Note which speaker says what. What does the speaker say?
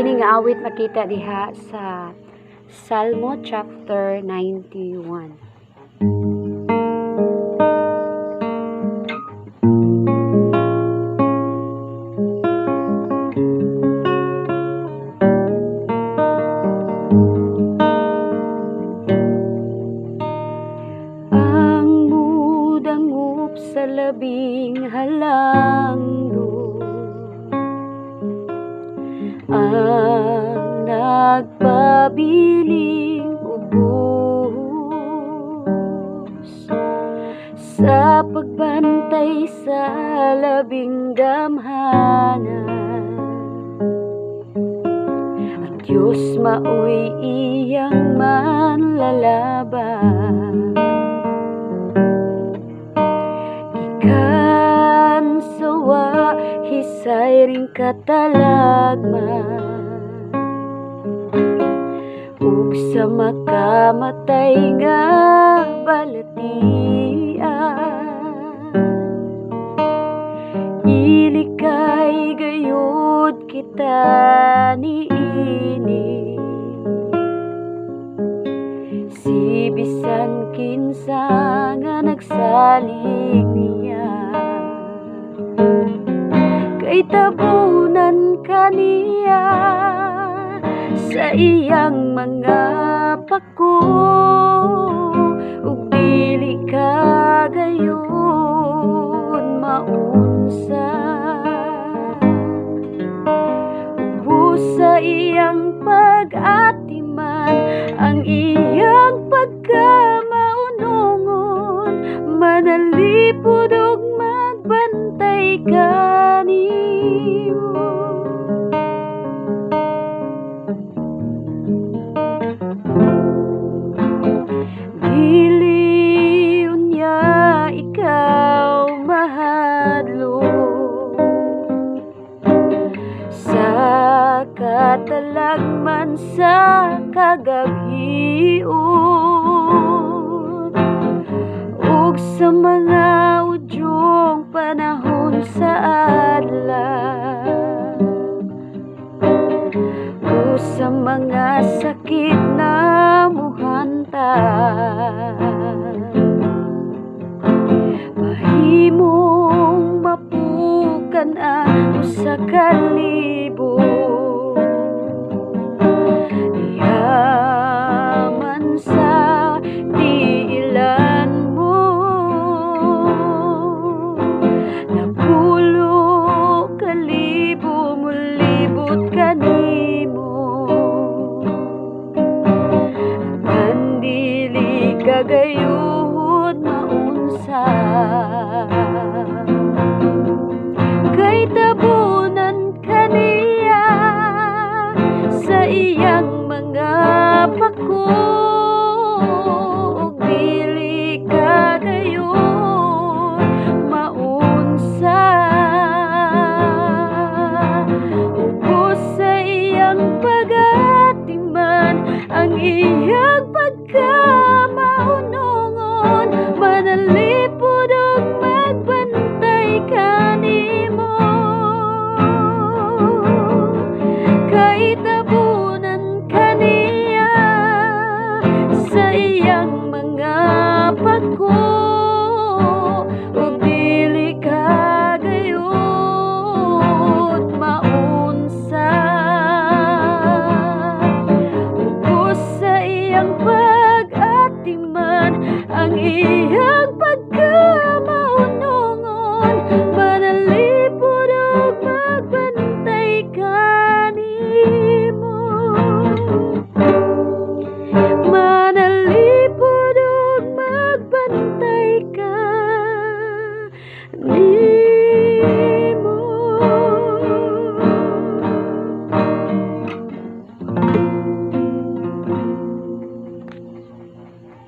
Speaker 1: Kini nga awit makita diha sa Salmo chapter 91. Ang mudangup sa labing halangdo, ang nagpabiling ubos sa pagbantay sa labing damhanan. Ang Diyos maoy iyang manlalaban, ikan sawa hisay ring katalagman, ug sa makamatay nga balatian, ilikay gayud kita niini, si bisan kinsa nga nagsalig niya, kay tabunan kaniya sa iyang mga pako, ug dili ka gayon maunsa. Ubos sa iyang pag-atiman ang iyang pagkamaunongon, manalipod ug magbantay kanimo. Dili unya ikaw mahadlok sa katalagman sa kagabhion, ug sa mga udyong panahon sa adlaw, o sa mga sakit na muhantay, mahimong mapukan ang usa ka libo, yaman sa tiilan mo, napulo ka libo mulibot kanimo, dili kagayud maunsa, kay tabunan kaniya sa iyang mga pako, ug dili kagayud maunsa. Ubos sa iyang pag-atiman ang iyang pagkamaunongon, manalipod ug magbantay kanimo, kay tabunan kaniya sa iyang mga pako, ug dili kagayud maunsa. Ubos sa iyang pag-atiman ang